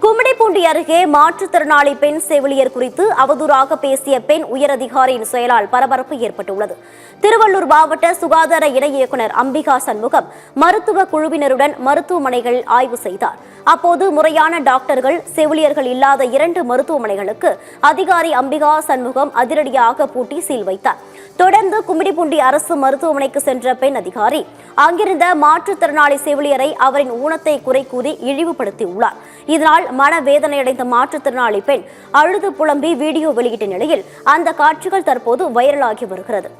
கும்மிடிப்பூண்டி அருகே மாற்றுத்திறனாளி பெண் செவிலியர் குறித்து அவதூறாக பேசிய பெண் உயரதிகாரியின் செயலால் பரபரப்பு ஏற்பட்டுள்ளது. திருவள்ளூர் மாவட்ட சுகாதார இணை இயக்குநர் அம்பிகா சண்முகம் மருத்துவ குழுவினருடன் மருத்துவமனைகள் ஆய்வு செய்தார். அப்போது முறையான டாக்டர்கள், செவிலியர்கள் இல்லாத 2 மருத்துவமனைகளுக்கு அதிகாரி அம்பிகா சண்முகம் அதிரடியாக பூட்டி சீல் வைத்தார். தொடர்ந்து கும்மிடிப்பூண்டி அரசு மருத்துவமனைக்கு சென்ற பெண் அதிகாரி அங்கிருந்த மாற்றுத்திறனாளி செவிலியரை அவரின் ஊனத்தை குறை கூறி இழிவுபடுத்தியுள்ளார். இதனால் மனவேதனையடைந்த மாற்றுத்திறனாளி பெண் அழுது புலம்பி வீடியோ வெளியிட்ட நிலையில் அந்த காட்சிகள் தற்போது வைரலாகி வருகிறது.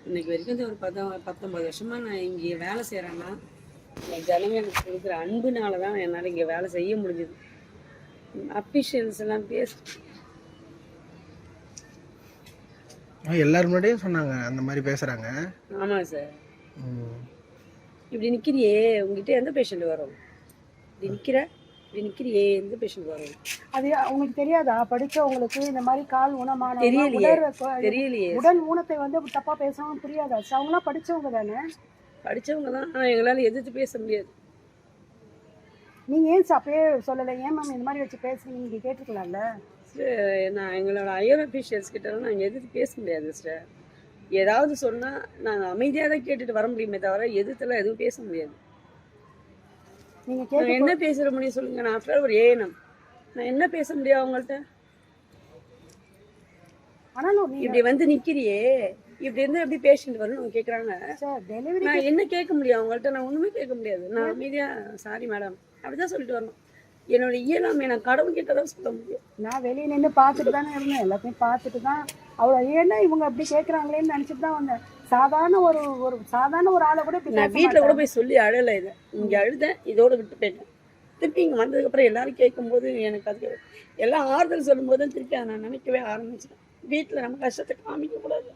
இன்னைக்கு வரைக்கும் ஒரு 19 வருஷமா நான் இங்கே வேலை செய்கிறேன்னா ஜனங்க எனக்கு கொடுக்குற அன்புனால தான் என்னால் இங்கே வேலை செய்ய முடிஞ்சுது. அஃபிஷியல்ஸ் எல்லாம் எல்லாரும் முன்னாடியும் சொன்னாங்க அந்த மாதிரி பேசுறாங்க. ஆமாம் சார், இப்படி நிற்கிறியே, உங்ககிட்ட எந்த பேஷண்ட் வரும்? இப்படி நிற்கிறியே எந்த பேஷண்ட் வரும்? அது உங்களுக்கு தெரியாதா? படிச்சவங்களுக்கு இந்த மாதிரி கால் ஊனமான தெரியலையே உடல் ஊனத்தை வந்து தப்பா பேசவும் புரியாதா? அவங்களாம் படிச்சவங்க தானே? படித்தவங்க தான், ஆனால் எங்களால் எதிர்த்து பேச முடியாது. நீங்க ஏன் அப்பயே சொல்லலை? ஏன் மேம் இந்த மாதிரி வச்சு பேசுறீங்க? நீங்க கேட்டுக்கலாம்ல. நான் எங்களோட ஹையர் அஃபீஷியல்ஸ் கிட்டலாம் நாங்கள் எதிர்த்து பேச முடியாது சார். ஏதாவது சொன்னால் நாங்கள் அமைதியாக தான் கேட்டுட்டு வர முடியுமே தவிர எதிர்த்துலாம் எதுவும் பேச முடியாது. நீங்கள் என்ன பேசுகிற முடியும் சொல்லுங்கள்? நான் ஆஃப்டர் ஒரு ஏஎன்எம், நான் என்ன பேச முடியும் அவங்கள்ட்ட? ஆனாலும் இப்படி வந்து நிற்கிறியே, இப்படி இருந்து எப்படி பேஷண்ட் வரணும் கேட்குறாங்க. நான் என்ன கேட்க முடியும் அவங்கள்ட்ட? நான் ஒன்றுமே கேட்க முடியாது. நான் அமைதியாக சாரி மேடம் அப்படிதான் சொல்லிட்டு வரணும். என்னோட இயலாமை நான் கடவுள் கிட்ட தான் சொல்ல முடியும். நான் வெளியே நின்று பார்த்துட்டு தானே இருந்தேன், எல்லாத்தையும் பார்த்துட்டு தான். அவ்வளோ ஏன்னா இவங்க அப்படி கேட்குறாங்களேன்னு நினச்சிட்டு தான் வந்தேன். சாதாரண ஒரு ஆளை கூட நான் வீட்டில் கூட போய் சொல்லி அழலை. இதை இங்கே அழுதேன், இதோடு விட்டு போயிட்டேன். திருப்பி இங்கே வந்ததுக்கப்புறம் எல்லாரும் கேட்கும்போது எனக்கு அது எல்லாம் ஆறுதல் சொல்லும் போது தான் திருப்பி அதை நான் நினைக்கவே ஆரம்பிச்சேன். வீட்டில் நம்ம கஷ்டத்தை காமிக்கக்கூடாது.